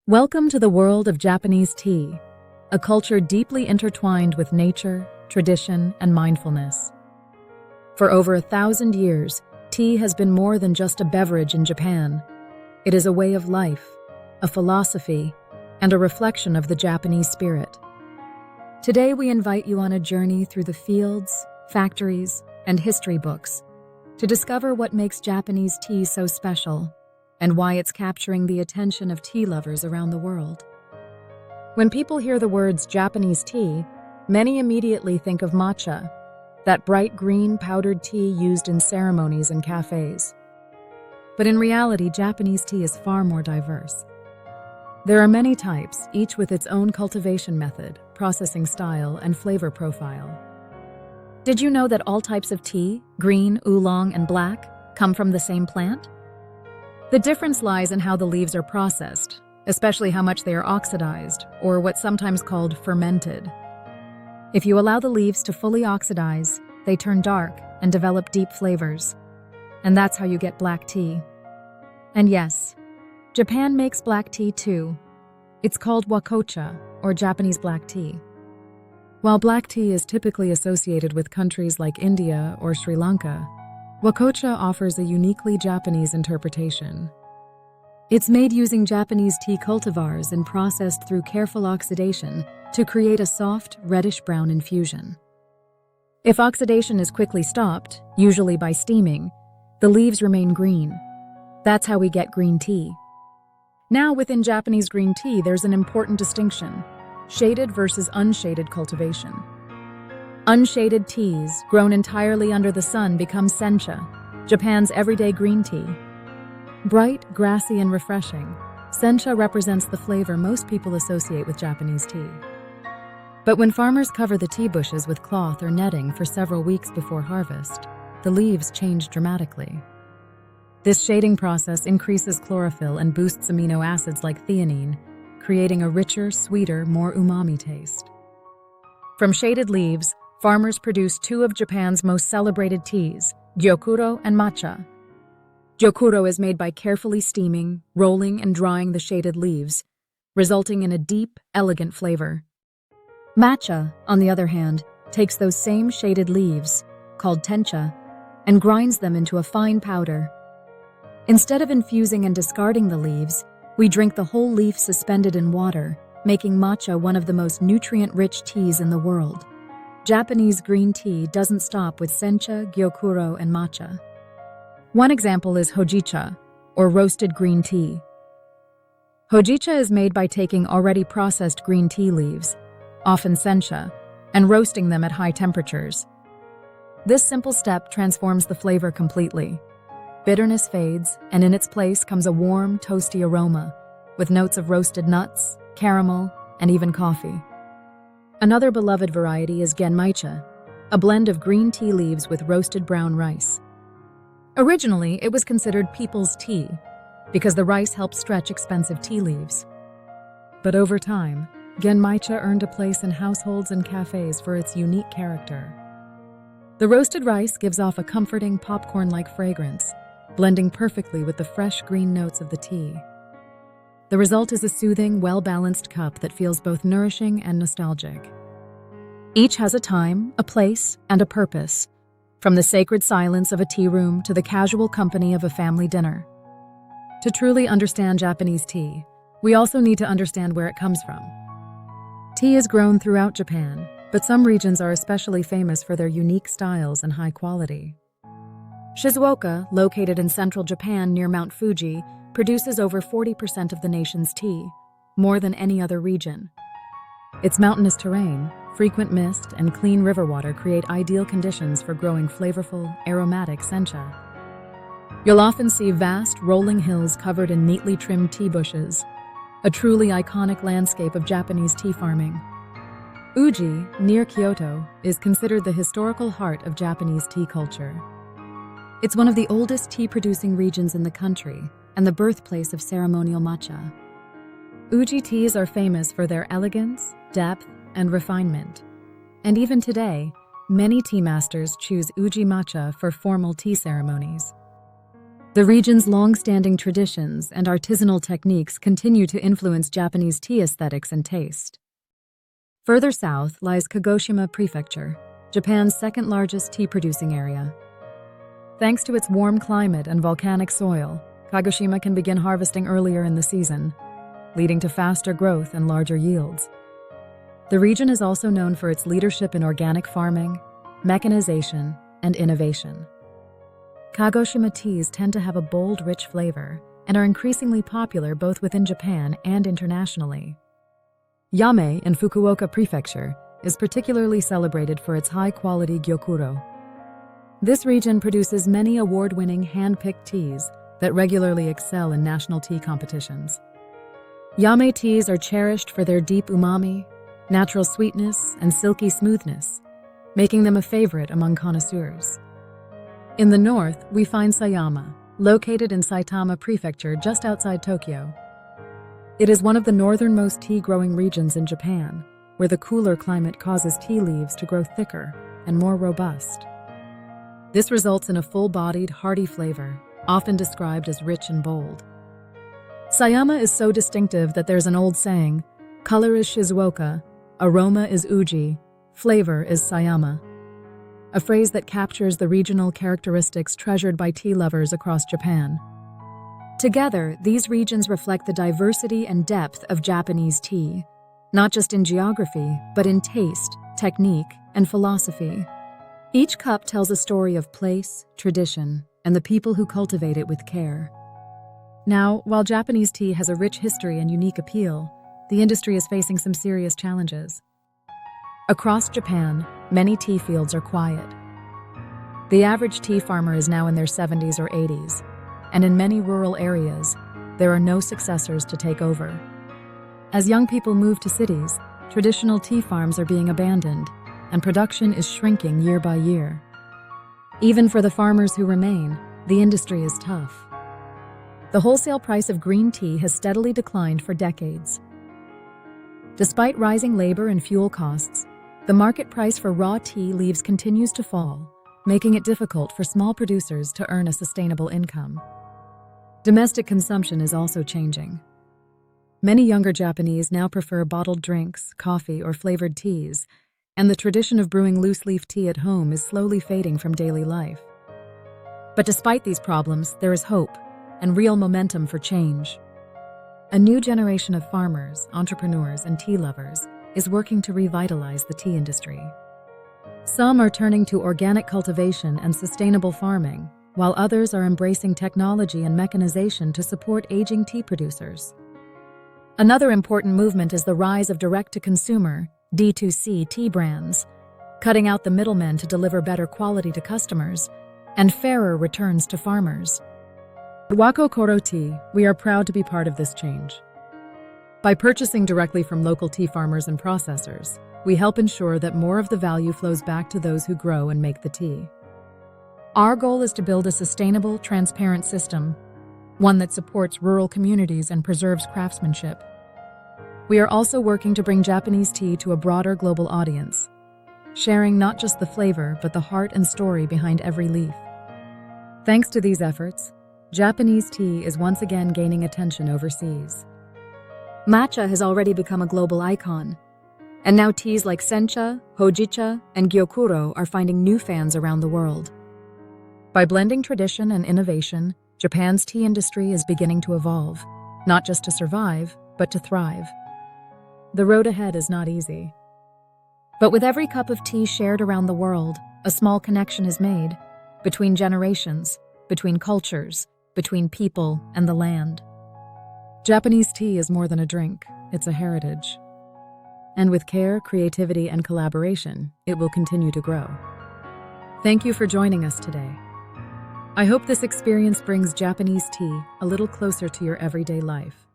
Welcome to the world of Japanese tea, a culture deeply intertwined with nature, tradition, and mindfulness. For over 1,000 years, tea has been more than just a beverage in Japan. It is a way of life, a philosophy, and a reflection of the Japanese spirit. Today we invite you on a journey through the fields, factories, and history books to discover what makes Japanese tea so special and why it's capturing the attention of tea lovers around the world. When people hear the words Japanese tea, many immediately think of matcha, that bright green powdered tea used in ceremonies and cafes. But in reality, Japanese tea is far more diverse. There are many types, each with its own cultivation method, processing style, and flavor profile. Did you know that all types of tea, green, oolong, and black, come from the same plant? The difference lies in how the leaves are processed, especially how much they are oxidized, or what's sometimes called fermented. If you allow the leaves to fully oxidize, they turn dark and develop deep flavors. And that's how you get black tea. And yes, Japan makes black tea too. It's called Wakocha, or Japanese black tea. While black tea is typically associated with countries like India or Sri Lanka, Wakocha offers a uniquely Japanese interpretation. It's made using Japanese tea cultivars and processed through careful oxidation to create a soft, reddish-brown infusion. If oxidation is quickly stopped, usually by steaming, the leaves remain green. That's how we get green tea. Now, within Japanese green tea, there's an important distinction: shaded versus unshaded cultivation. Unshaded teas, grown entirely under the sun, become sencha, Japan's everyday green tea. Bright, grassy, and refreshing, sencha represents the flavor most people associate with Japanese tea. But when farmers cover the tea bushes with cloth or netting for several weeks before harvest, the leaves change dramatically. This shading process increases chlorophyll and boosts amino acids like theanine, creating a richer, sweeter, more umami taste. From shaded leaves, farmers produce two of Japan's most celebrated teas, gyokuro and matcha. Gyokuro is made by carefully steaming, rolling, and drying the shaded leaves, resulting in a deep, elegant flavor. Matcha, on the other hand, takes those same shaded leaves, called tencha, and grinds them into a fine powder. Instead of infusing and discarding the leaves, we drink the whole leaf suspended in water, making matcha one of the most nutrient-rich teas in the world. Japanese green tea doesn't stop with sencha, gyokuro, and matcha. One example is hojicha, or roasted green tea. Hojicha is made by taking already processed green tea leaves, often sencha, and roasting them at high temperatures. This simple step transforms the flavor completely. Bitterness fades, and in its place comes a warm, toasty aroma, with notes of roasted nuts, caramel, and even coffee. Another beloved variety is genmaicha, a blend of green tea leaves with roasted brown rice. Originally, it was considered people's tea because the rice helped stretch expensive tea leaves. But over time, genmaicha earned a place in households and cafes for its unique character. The roasted rice gives off a comforting popcorn-like fragrance, blending perfectly with the fresh green notes of the tea. The result is a soothing, well-balanced cup that feels both nourishing and nostalgic. Each has a time, a place, and a purpose, from the sacred silence of a tea room to the casual company of a family dinner. To truly understand Japanese tea, we also need to understand where it comes from. Tea is grown throughout Japan, but some regions are especially famous for their unique styles and high quality. Shizuoka, located in central Japan near Mount Fuji, produces over 40% of the nation's tea, more than any other region. Its mountainous terrain, frequent mist, and clean river water create ideal conditions for growing flavorful, aromatic sencha. You'll often see vast, rolling hills covered in neatly trimmed tea bushes, a truly iconic landscape of Japanese tea farming. Uji, near Kyoto, is considered the historical heart of Japanese tea culture. It's one of the oldest tea-producing regions in the country and the birthplace of ceremonial matcha. Uji teas are famous for their elegance, depth, and refinement. And even today, many tea masters choose Uji matcha for formal tea ceremonies. The region's long-standing traditions and artisanal techniques continue to influence Japanese tea aesthetics and taste. Further south lies Kagoshima Prefecture, Japan's second-largest tea-producing area. Thanks to its warm climate and volcanic soil, Kagoshima can begin harvesting earlier in the season, leading to faster growth and larger yields. The region is also known for its leadership in organic farming, mechanization, and innovation. Kagoshima teas tend to have a bold, rich flavor and are increasingly popular both within Japan and internationally. Yame in Fukuoka Prefecture is particularly celebrated for its high-quality gyokuro. This region produces many award-winning hand-picked teas that regularly excel in national tea competitions. Yame teas are cherished for their deep umami, natural sweetness, and silky smoothness, making them a favorite among connoisseurs. In the north, we find Sayama, located in Saitama Prefecture just outside Tokyo. It is one of the northernmost tea-growing regions in Japan, where the cooler climate causes tea leaves to grow thicker and more robust. This results in a full-bodied, hearty flavor, often described as rich and bold. Sayama is so distinctive that there's an old saying, "Color is Shizuoka, aroma is Uji, flavor is Sayama," a phrase that captures the regional characteristics treasured by tea lovers across Japan. Together, these regions reflect the diversity and depth of Japanese tea, not just in geography, but in taste, technique, and philosophy. Each cup tells a story of place, tradition, and the people who cultivate it with care. Now, while Japanese tea has a rich history and unique appeal, the industry is facing some serious challenges. Across Japan, many tea fields are quiet. The average tea farmer is now in their 70s or 80s, and in many rural areas, there are no successors to take over. As young people move to cities, traditional tea farms are being abandoned, and production is shrinking year by year. Even for the farmers who remain, the industry is tough. The wholesale price of green tea has steadily declined for decades. Despite rising labor and fuel costs, the market price for raw tea leaves continues to fall, making it difficult for small producers to earn a sustainable income. Domestic consumption is also changing. Many younger Japanese now prefer bottled drinks, coffee, or flavored teas, and the tradition of brewing loose-leaf tea at home is slowly fading from daily life. But despite these problems, there is hope and real momentum for change. A new generation of farmers, entrepreneurs, and tea lovers is working to revitalize the tea industry. Some are turning to organic cultivation and sustainable farming, while others are embracing technology and mechanization to support aging tea producers. Another important movement is the rise of direct-to-consumer, D2C tea brands, cutting out the middlemen to deliver better quality to customers and fairer returns to farmers. At Wakokoro Tea, we are proud to be part of this change. By purchasing directly from local tea farmers and processors, we help ensure that more of the value flows back to those who grow and make the tea. Our goal is to build a sustainable, transparent system, one that supports rural communities and preserves craftsmanship. We are also working to bring Japanese tea to a broader global audience, sharing not just the flavor, but the heart and story behind every leaf. Thanks to these efforts, Japanese tea is once again gaining attention overseas. Matcha has already become a global icon, and now teas like sencha, hojicha, and gyokuro are finding new fans around the world. By blending tradition and innovation, Japan's tea industry is beginning to evolve, not just to survive, but to thrive. The road ahead is not easy. But with every cup of tea shared around the world, a small connection is made between generations, between cultures, between people and the land. Japanese tea is more than a drink, it's a heritage. And with care, creativity, and collaboration, it will continue to grow. Thank you for joining us today. I hope this experience brings Japanese tea a little closer to your everyday life.